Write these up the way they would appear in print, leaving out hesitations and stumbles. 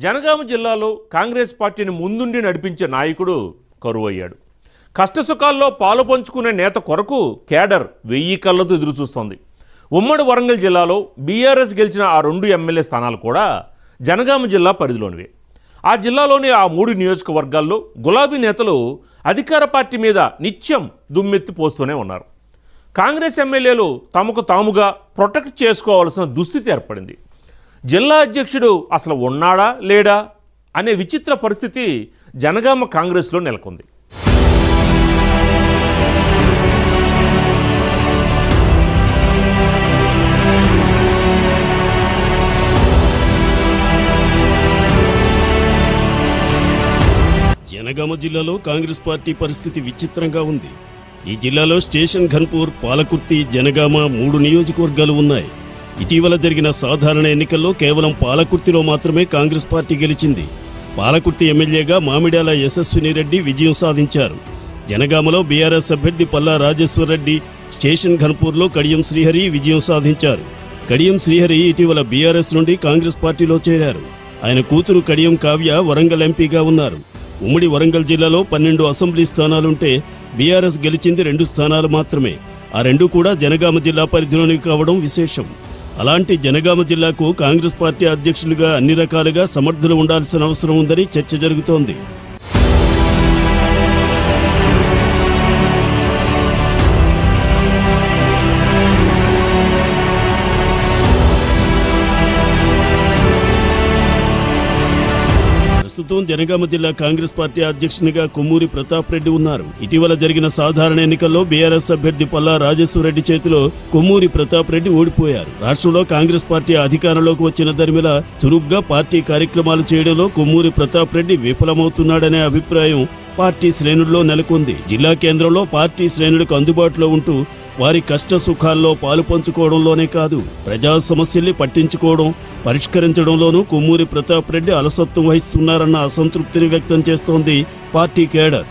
జనగామ జిల్లాలో కాంగ్రెస్ పార్టీని ముందుండి నడిపించే నాయకుడు కరువయ్యాడు. కష్టసుఖాల్లో పాలు పంచుకునే నేత కొరకు కేడర్ 1000 కళ్ళతో ఎదురుచూస్తోంది. ఉమ్మడి వరంగల్ జిల్లాలో బీఆర్ఎస్ గెలిచిన ఆ 2 ఎమ్మెల్యే స్థానాలు కూడా జనగామ జిల్లా పరిధిలోనివే. ఆ జిల్లాలోని ఆ 3 నియోజకవర్గాల్లో గులాబీ నేతలు అధికార పార్టీ మీద నిత్యం దుమ్మెత్తి పోస్తూనే ఉన్నారు. కాంగ్రెస్ ఎమ్మెల్యేలు తమకు తాముగా ప్రొటెక్ట్ చేసుకోవాల్సిన దుస్థితి ఏర్పడింది. జిల్లా అధ్యక్షుడు అసలు ఉన్నాడా లేడా అనే విచిత్ర పరిస్థితి జనగామ కాంగ్రెస్లో నెలకొంది. జనగామ జిల్లాలో కాంగ్రెస్ పార్టీ పరిస్థితి విచిత్రంగా ఉంది. ఈ జిల్లాలో స్టేషన్ ఘన్పూర్, పాలకుర్తి, జనగామ 3 నియోజకవర్గాలు ఉన్నాయి. ఇటీవల జరిగిన సాధారణ ఎన్నికల్లో కేవలం పాలకుర్తిలో మాత్రమే కాంగ్రెస్ పార్టీ గెలిచింది. పాలకుర్తి ఎమ్మెల్యేగా మామిడాల యశస్విని రెడ్డి విజయం సాధించారు. జనగామలో బీఆర్ఎస్ అభ్యర్థి పల్లా రాజేశ్వర్ రెడ్డి, స్టేషన్ ఘన్పూర్లో కడియం శ్రీహరి విజయం సాధించారు. కడియం శ్రీహరి ఇటీవల బీఆర్ఎస్ నుండి కాంగ్రెస్ పార్టీలో చేరారు. ఆయన కూతురు కడియం కావ్య వరంగల్ ఎంపీగా ఉన్నారు. ఉమ్మడి వరంగల్ జిల్లాలో 12 అసెంబ్లీ స్థానాలుంటే బీఆర్ఎస్ గెలిచింది 2 స్థానాలు మాత్రమే. ఆ 2 కూడా జనగామ జిల్లా పరిధిలోనికి కావడం విశేషం. అలాంటి జనగామ జిల్లాకు కాంగ్రెస్ పార్టీ అధ్యక్షులుగా అన్ని రకాలుగా సమర్థులు ఉండాల్సిన అవసరం ఉందని చర్చ జరుగుతోంది. ప్రస్తుతం జనగామ జిల్లా కాంగ్రెస్ పార్టీ అధ్యక్షునిగా కొమ్మూరి ప్రతాప్ రెడ్డి ఉన్నారు. ఇటీవల జరిగిన సాధారణ ఎన్నికల్లో బీఆర్ఎస్ అభ్యర్థి పల్లా రాజేశ్వర్ రెడ్డి చేతిలో కొమ్మూరి ప్రతాప్ రెడ్డి ఓడిపోయారు. రాష్ట్రంలో కాంగ్రెస్ పార్టీ అధికారంలోకి వచ్చిన దరిమిలా చురుగ్గా పార్టీ కార్యక్రమాలు చేయడంలో కొమ్మూరి ప్రతాప్ రెడ్డి విఫలమవుతున్నాడనే అభిప్రాయం పార్టీ శ్రేణుల్లో నెలకొంది. జిల్లా కేంద్రంలో పార్టీ శ్రేణులకు అందుబాటులో ఉంటూ వారి కష్ట సుఖాల్లో పాలు పంచుకోవడంలోనే కాదు, ప్రజా సమస్యల్ని పట్టించుకోవడం, పరిష్కరించడంలోనూ కొమ్మూరి ప్రతాప్ రెడ్డి అలసత్వం వహిస్తున్నారన్న అసంతృప్తిని వ్యక్తం చేస్తోంది పార్టీ కేడర్.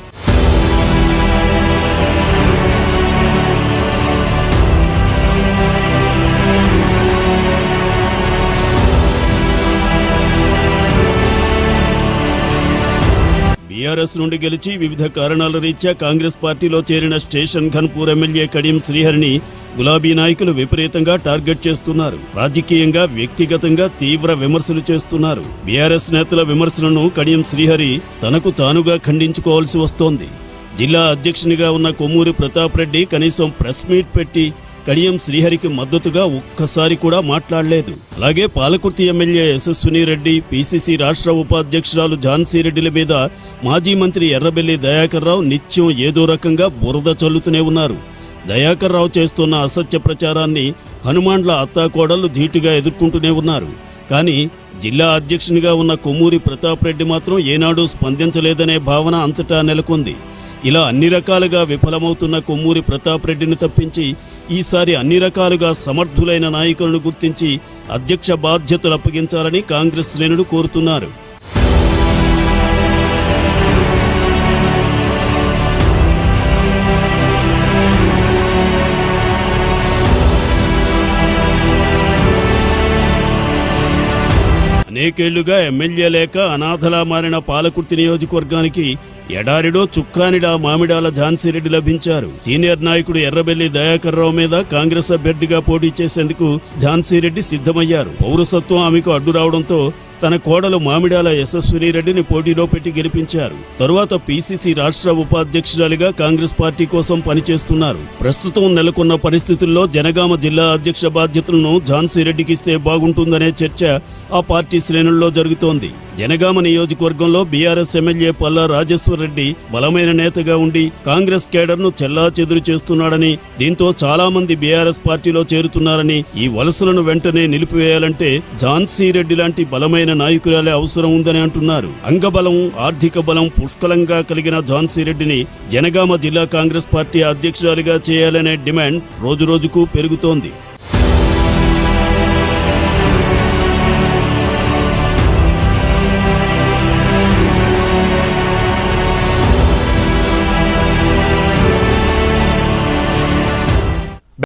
బీఆర్ఎస్ నుండి గెలిచి వివిధ కారణాల రీత్యా కాంగ్రెస్ పార్టీలో చేరిన స్టేషన్ ఘన్పూర్ ఎమ్మెల్యే కడియం శ్రీహరిని గులాబీ నాయకులు విపరీతంగా టార్గెట్ చేస్తున్నారు. రాజకీయంగా, వ్యక్తిగతంగా తీవ్ర విమర్శలు చేస్తున్నారు. బీఆర్ఎస్ నేతల విమర్శలను కడియం శ్రీహరి తనకు తానుగా ఖండించుకోవాల్సి వస్తోంది. జిల్లా అధ్యక్షునిగా ఉన్న కొమ్మూరి ప్రతాప్ రెడ్డి కనీసం ప్రెస్ మీట్ పెట్టి కడియం శ్రీహరికి మద్దతుగా ఒక్కసారి కూడా మాట్లాడలేదు. అలాగే పాలకుర్తి ఎమ్మెల్యే యశస్విని రెడ్డి, పీసీసీ రాష్ట్ర ఉపాధ్యక్షురాలు ఝాన్సీ రెడ్డిల మీద మాజీ మంత్రి ఎర్రబెల్లి దయాకర్ రావు నిత్యం ఏదో రకంగా బురద చల్లుతూనే ఉన్నారు. దయాకర్ రావు చేస్తున్న అసత్య ప్రచారాన్ని హనుమాన్ల అత్తాకోడళ్లు ధీటుగా ఎదుర్కొంటూనే ఉన్నారు. కానీ జిల్లా అధ్యక్షునిగా ఉన్న కొమ్మూరి ప్రతాప్ రెడ్డి మాత్రం ఏనాడూ స్పందించలేదనే భావన అంతటా నెలకొంది. ఇలా అన్ని రకాలుగా విఫలమవుతున్న కొమ్మూరి ప్రతాప్ రెడ్డిని తప్పించి ఈసారి అన్ని రకాలుగా సమర్థులైన నాయకులను గుర్తించి అధ్యక్ష బాధ్యతలు అప్పగించాలని కాంగ్రెస్ శ్రేణులు కోరుతున్నారు. అనేకేళ్లుగా ఎమ్మెల్యే లేక అనాథలా మారిన పాలకుర్తి నియోజకవర్గానికి ఎడారిడో చుక్కానిడా మామిడాల ఝాన్సీ రెడ్డి లభించారు. సీనియర్ నాయకుడు ఎర్రబెల్లి దయాకర్ రావు మీద కాంగ్రెస్ అభ్యర్థిగా పోటీ చేసేందుకు ఝాన్సీ రెడ్డి సిద్ధమయ్యారు. పౌరసత్వం ఆమెకు అడ్డు రావడంతో తన కోడలు మామిడాల యశస్విని రెడ్డిని పోటీలో పెట్టి గెలిపించారు. తరువాత పీసీసీ రాష్ట్ర ఉపాధ్యక్షురాలిగా కాంగ్రెస్ పార్టీ కోసం పనిచేస్తున్నారు. ప్రస్తుతం నెలకొన్న పరిస్థితుల్లో జనగామ జిల్లా అధ్యక్ష బాధ్యతలను ఝాన్సీ రెడ్డికి ఇస్తే బాగుంటుందనే చర్చ ఆ పార్టీ శ్రేణుల్లో జరుగుతోంది. జనగామ నియోజకవర్గంలో బీఆర్ఎస్ ఎమ్మెల్యే పల్లా రాజేశ్వర్ రెడ్డి బలమైన నేతగా ఉండి కాంగ్రెస్ కేడర్ను చెల్లాచెదురు చేస్తున్నాడని, దీంతో చాలా మంది బీఆర్ఎస్ పార్టీలో చేరుతున్నారని, ఈ వలసలను వెంటనే నిలిపివేయాలంటే ఝాన్సీ రెడ్డి లాంటి బలమైన నాయకురాలే అవసరం ఉందని అంటున్నారు. అంగబలం, ఆర్థిక బలం పుష్కలంగా కలిగిన ఝాన్సీ రెడ్డిని జనగామ జిల్లా కాంగ్రెస్ పార్టీ అధ్యక్షురాలిగా చేయాలనే డిమాండ్ రోజురోజుకు పెరుగుతోంది.